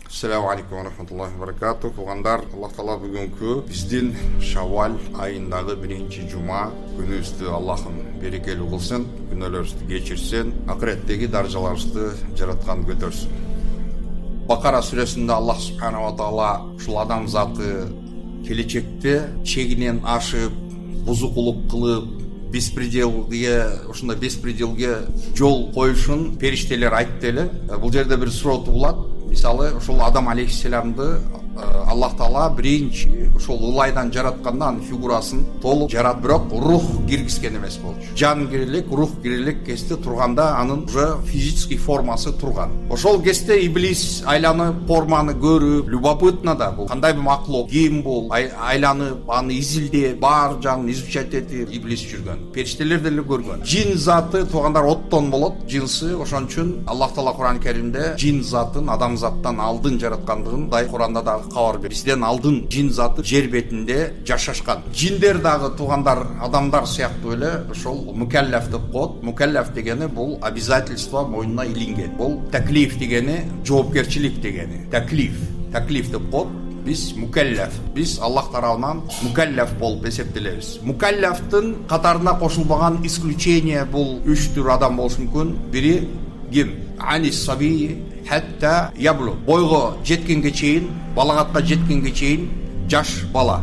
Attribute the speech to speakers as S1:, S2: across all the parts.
S1: Assalamu алейкум ва рахматуллахи ва баракатух. Туғандар, Аллах Таала бүгінгі біздің Шаввал айындағы бірінші жұма күнімізді Аллахым берекелі қылсын, күнәлерімізді кешірсін, ақыреттегі даражаларымызды жаратқан көтерсін. Бақара сүресінде Аллах субхана ва тағала ушул адам заты келечекте чегинен ашып, бузукулук кылып, беспределге жол коюшун периштелер айтты эле. Бул жерде бир суроо туулат. Мисалы, ушул Адам алейхиссаламды Аллах Таала биринчи ушул ылайдан жаратканда анын фигурасын толук жарат, бирок рух киргизген эмес болчу. Жан кирилик, рух кирилик кезде турганда анын уже физический формасы турган. Ошол кезде иблис айланып форманы көрүп, любопытно да бул кандай бир маклук, ким бул, айланып аны изилдеп, баар жагын изучать этип иблис жүргөн. Периштелер деле көргөн. Жин заты туугандар оттон болот, жинсы. Ошон үчүн Аллах Таала Куран Керимде жин затын адам заттан алдын жараткандыгын куранда дагы кабар берет. Бизден алдын жин заты жер бетинде жашашкан. Жиндер дагы туугандар адамдар сыяктуу эле ошол мукаллаф деп коет. Мукаллаф дегени бул обязательство мойнуна илинген. Бул таклиф дегени жоопкерчилик дегени. Таклиф деп коет. Биз мукаллаф. Биз Аллах тарабынан мукаллаф болуп эсептелебиз. Мукаллафтын катарына кошулбаган исключение бул 3 түр адам болушу мүмкүн. Бири ким? Анис саби хатта яблу. Бойго жеткенге чейин, балагатка жеткенге чейин жаш бала.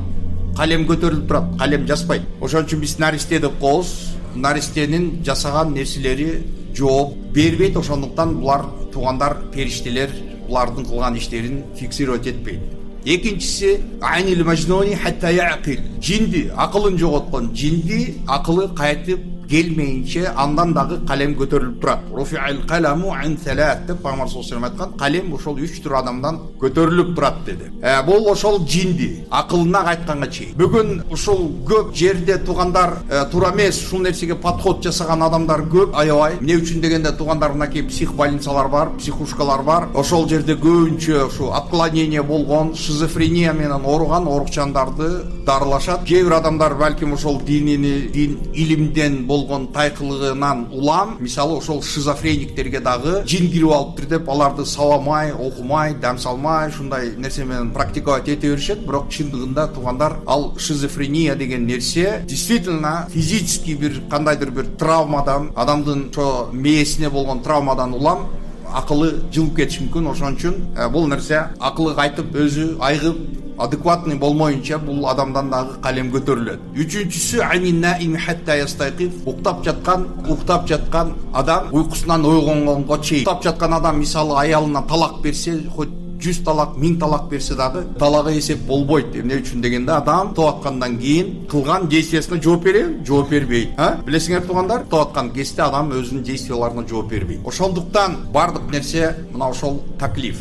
S1: Калем көтөрүлүп турат, калем жазбайт. Ошон үчүн биз наристе деп коебуз. Наристенин жасаган нерселери жооп бербейт. Ошондуктан булар туугандар периштелер булардын кылган иштерин фиксировать этпейт. Экинчиси айнил мажнуни хатта яқил. Жинди, акылын жоготкон жинди акылы кайтып келмейинче андан дагы калем көтөрүлүп турат. Руфи'ал каламу ан салат деп Пайгамбар саллаллаху алейхи айткан, калем ошол 3 түр адамдан көтөрүлүп турат деди. Бул ошол жинди акылына кайтканга чейин. Бүгүн ушул көп жерде туугандар туура эмес ушул нерсеге подход жасаган адамдар көп, аябай. Эмне үчүн дегенде туугандар мынакей психбольницалар бар, психушкалар бар. Ошол жерде көбүнчө ушу отклонение болгон, шизофрения менен ооруган оорукчандарды дарылашат. Кээ бир адамдар балким ошол дин илимден болгон тайкылыгынан улам, мисалы ошол шизофрениктерге дагы жин кирип алыптыр деп аларды сабамай, окумай, дам салмай, ушундай нерсе менен практиковать эте беришет. Бирок чындыгында туугандар ал шизофрения деген нерсе действительно физически бир кандайдыр бир травмадан, адамдын ошо мээсине болгон травмадан улам акылы жылып кетиши мүмкүн. Ошон үчүн бул нерсе акылы кайтып өзү айгып адекватный болмоюнча бул адамдан дагы калем көтөрүлөт. Үчүнчүсү анин наим хатта ястайқиф. Уктап жаткан адам уйкусунан ойгонгонго чейин. Уктап жаткан адам мисалы аялына талак берсе, хоть 100 талак, 1000 талак берсе дагы талага эсеп болбойт. Эмне үчүн дегенде адам тоаткандан кийин кылган действиясына жооп береби, жооп бербейт. Билесиңер туугандар, тоаткан кезде адам өзүнүн действияларына жооп бербейт. Ошондуктан бардык нерсе мына ошол таклиф.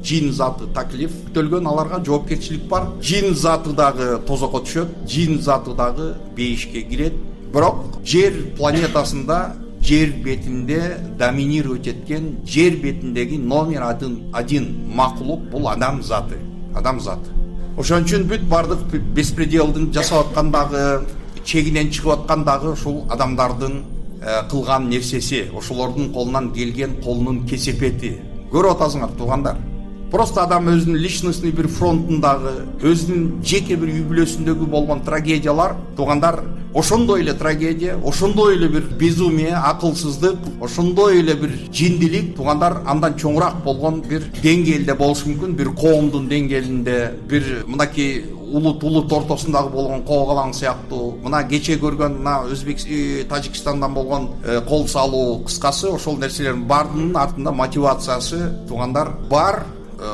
S1: Жин заты таклиф төлгөн, аларга жоопкерчилик бар. Жин заты дагы тозокко түшөт, жин заты дагы бейишке кирет. Бирок жер планетасында, жер бетинде доминировать эткен, жер бетиндеги номер 1 маклук бул адам заты. Ошон үчүн бүт бардык беспределдин жасап аткандагы, чегинен чыгып аткандагы ушул адамдардын кылган нерсеси, ошолордун колунан келген колунун кесепети. Көрүп атасыңар туугандар. Просто адам өзүнүн личностный бир фронтундагы, өзүнүн жеке бир үй бүлөсүндөгү болгон трагедиялар, туугандар, ошондой эле трагедия, ошондой эле бир безумие, акылсыздык, ошондой эле бир жиндилик, туугандар, андан чоңураак болгон бир деңгээлде болушу мүмкүн, бир коомдун деңгээлинде, бир мынакей улут ортосундагы болгон коогалаң сыяктуу, мына кече көргөн мына Тажикстандан болгон кол салуу, кыскасы ошол нерселердин бардынын артында мотивациясы туугандар бар.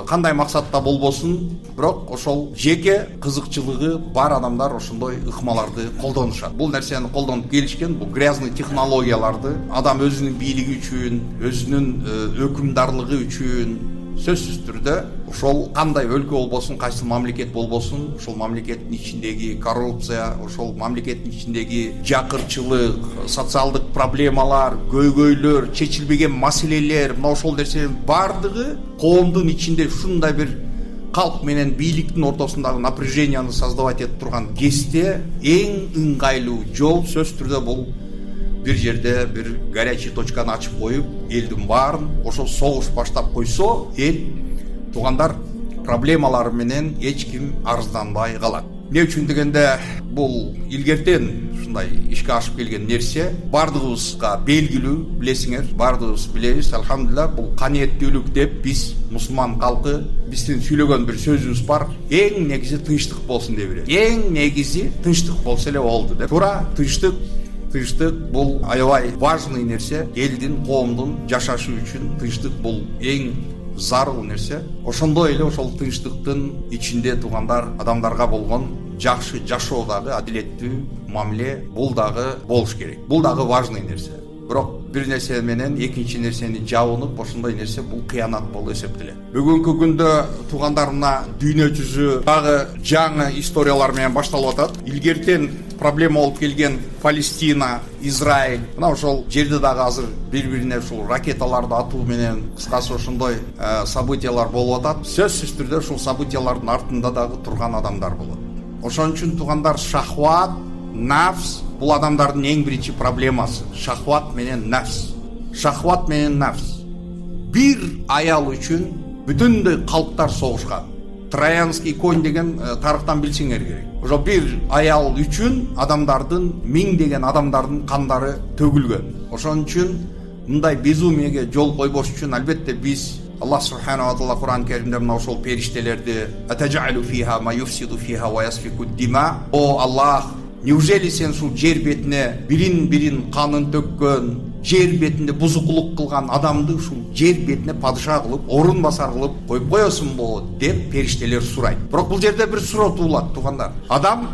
S1: Кандай максатта болбосун, бирок ошол жеке кызыкчылыгы бар адамдар ошондой ыкмаларды колдонушат. Бул нерсени колдонуп келишкен, бул грязный технологияларды адам өзүнүн бийлиги үчүн, өзүнүн өкүмдарлыгы үчүн сөзсүз түрдө ошол кандай өлкө болбосун, кайсы мамлекет болбосун, ошол мамлекеттин ичиндеги коррупция, ошол мамлекеттин ичиндеги жакырчылык, социалдык проблемалар, көйгөйлөр, чечилбеген маселелер, мына ошол нерсенин бардыгы коомдун ичинде ушундай бир калк менен бийликтин ортосундагы напряженияны создавать этип турган кезде эң ыңгайлуу жол сөзсүз түрдө бул бир жерде бир горячий точканы ачып коюп, элдин баарын ошо согуш баштап койсо, эл туугандар проблемалары менен эч ким арызданбай калат. Эмне үчүн дегенде, бул илгертен ушундай ишке ашып келген нерсе бардыгыбызга белгилүү, билесиңер, бардыгыбыз билебиз. Алхамдулилlah, бул каниеттүүлүк деп биз мусулман калкы биздин сүйлөгөн бир сөзүбүз бар. Эң негизи тынчтык болсун деп берет. Эң негизи тынчтык болсо эле болду деп. Туура, тынчтык бул аябай важный нерсе. Элдин, коомдун жашашы үчүн тынчтык бул эң зарыл нерсе. Ошондой эле ошол тынчтыктын ичинде туугандар адамдарга болгон жакшы жашоо дагы, адилеттүү мамиле бул дагы болуш керек. Бул дагы важный нерсе. Бирок бир нерсе менен экинчи нерсени жабынып, ошондой нерсе бул кыянат болуп эсептелет. Бүгүнкү күндө туугандар мына дүйнө жүзү дагы жаңы историялар менен башталып атат. Илгертен проблема болуп келген Палестина, Израиль, мына ошол жерде дагы азыр бири-бирине ушул ракеталарды атуу менен кыскасы ошондой событиялар болуп атат. Сөзсүз түрдө ушул событиялардын артында дагы турган адамдар болот. Ошон үчүн туугандар, шахват, нафс бул адамдардын эң биринчи проблемасы. Шахват менен нафс. Шахват менен нафс. Бир аял үчүн бүтүндөй калктар согушкан. Троянский конь деген тарыхтан билсеңер керек. Ошо бир аял үчүн адамдардын, миңдеген адамдардын кандары төгүлгөн. Ошон үчүн мындай безумиеге жол койбош үчүн албетте биз Аллах субханаху ва таала Кур'ан Керимде мына ошол периштелерди атажалу фиха ма юфсиду фиха ва ясфику дима. О Аллах, неужели сен ушул жер бетине бирин канын төккөн, жер бетинде бузукулук кылган адамды ушул жер бетине падыша кылып, орун басар кылып коюп коесуңбу деп периштелер сурайт. Бирок бул жерде бир суроо туулат туугандар. Адам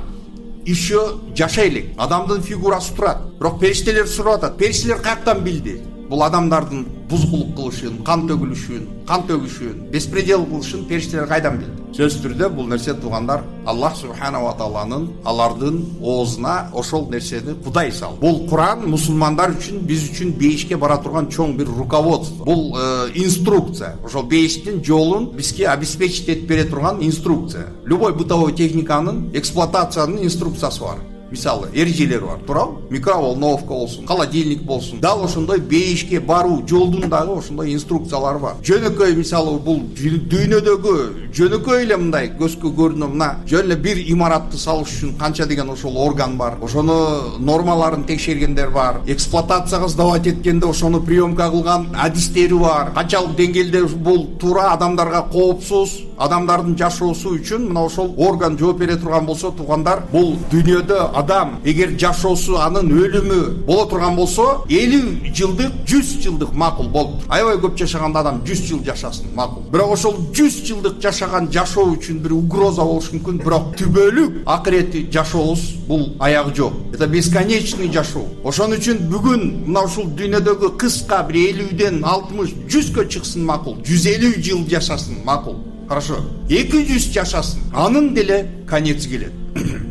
S1: еще жашай элек, адамдын фигурасы турат. Бирок периштелер сурап атат. Периштелер каяктан билди? Бул адамдардын бузукулук кылышын, кан төгүшүн, беспредел кылышын периштелер кайдан билди? Сөзсүз түрдө бул нерсе туугандар Аллах субханаху ва тааланын алардын оозуна ошол нерсени Кудай салды. Бул Кур'ан мусулмандар үчүн, биз үчүн бейишке бара турган чоң бир руководство. Бул инструкция. Ошол бейиштин жолун бизге обеспечить этип бере турган инструкция. Любой бытовой техниканын эксплуатациянын инструкциясы бар. Мисалы, эрежелер бар, туурабы? Микроволновка болсун, холодильник болсун. Дал ошондой бейишке баруу жолдун дагы ошондой инструкциялары бар. Жөнөкөй, мисалы, бул дүйнөдөгү жөнөкөй эле мындай көзгө көрүнө, мына жөн эле бир имаратты салыш үчүн канча деген ошол орган бар. Ошону нормаларын текшергендер бар. Эксплуатацияга сдавать эткенде ошону приемка кылган адистери бар. Канчалык деңгээлде бул туура адамдарга коопсуз, адамдардын жашоосу үчүн мына ошол орган жооп бере турган болсо, туугандар, бул дүйнөдө адам эгер жашоосу, анын өлүмү боло турган болсо, 50 жылдык, 100 жылдык макул болуп. Аябай көп жашаганда адам 100 жыл жашасын, макул. Бирок ошол 100 жылдык жашаган жашоо үчүн бир угроза болуш мүмкүн, бирок түбөлүк акыретти жашообуз бул аягы жок. Это бесконечный жашоо. Ошон үчүн бүгүн мына ушул дүйнөдөгү кыска бир 50ден 60, 100гө чыксын, макул. 150 жыл жашасын, макул. Хорошо. 200 жашасын. Анын деле конец келет.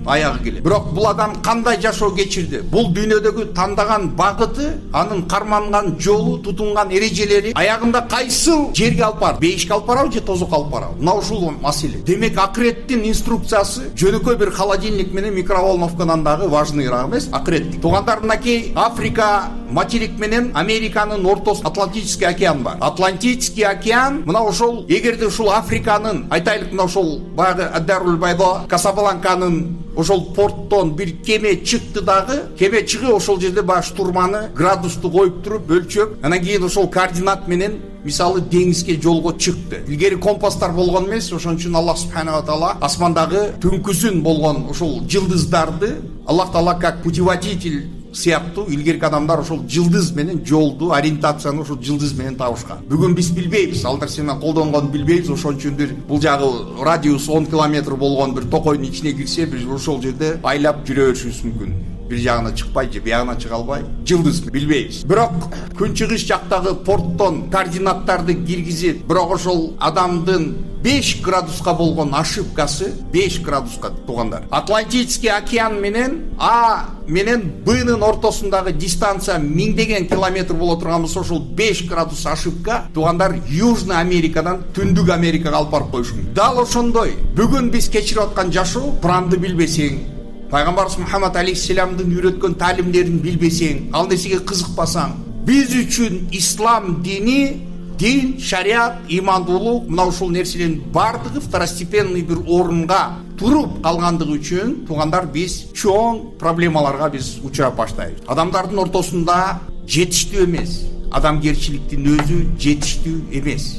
S1: Аягы келет. Бирок бул адам кандай жашоо кечирди? Бул дүйнөдөгү тандаган багыты, анын карманган жолу, тутунган эрежелери аягында кайсыл жерге алып барат? Бейишке алып барабы же тозокко алып барабы? Мына ушул маселе. Демек акыреттин инструкциясы жөнөкөй бир холодильник менен микроволновкадан дагы важныйраак эмес, акыреттик. Туугандар, мынакей Африка материк менен Американын ортосунда Атлантический океан бар. Атлантический океан мына ошол, эгерде ушул Африканын, айтайлык мына ошол баягы Ад-Дарул Байда, Касабланканын ошол порттон бир кеме чыкты дагы, кеме чыгып ошол жерде баш турманы градусту коюп туруп өлчөп, анан кийин ошол координат менен мисалы деңизге жолго чыкты. Илгери компастар болгон эмес, ошон үчүн Аллах субханаху ва таала асмандагы түнкүсүн болгон ошол жылдыздарды Аллах таала как путеводитель сыяктуу илгерки адамдар ошол жылдыз менен жолду, ориентацияны ошол жылдыз менен табышкан. Бүгүн биз билбейбиз, ал нерсени колдонгонун билбейбиз, ошон үчүн бир бул жагы радиус 10 километр болгон бир токойдун ичине кирсе, биз ошол жерде айлап жүрө беришибиз мүмкүн. Бир жагына чыкпай же биягына чыга албай, жылдыз билбейбиз. Бирок күнчыгыш жактагы порттон координаттарды киргизип, бирок ошол адамдын 5 градуска болгон ошибкасы, 5 градуска туугандар. Атлантический океан менен А менен Б'нын ортосундагы дистанция миңдеген километр боло турган болсо, ошол 5 градус ошибка туугандар Южный Америкадан Түндүк Америкага алып барып коюшу мүмкүн. Дал ошондой бүгүн биз кечирип аткан жашоо, Куранды билбесең, Пайгамбарыбыз Мухаммад алейхиссаламдын үйрөткөн таалимдерин билбесең, ал нерсеге кызыкпасаң, биз үчүн ислам дини дин, шариат, имандуулук мына ушул нерселердин бардыгы второстепенный бир орунга туруп калгандыгы үчүн туугандар биз чоң проблемаларга биз учурап баштайбыз. Адамдардын ортосунда жетиштүү эмес, адамгерчиликтин өзү жетиштүү эмес.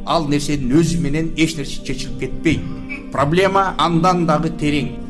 S1: Ал нерсенин өзү менен эч нерсе чечилип кетпейт. Проблема андан дагы терең.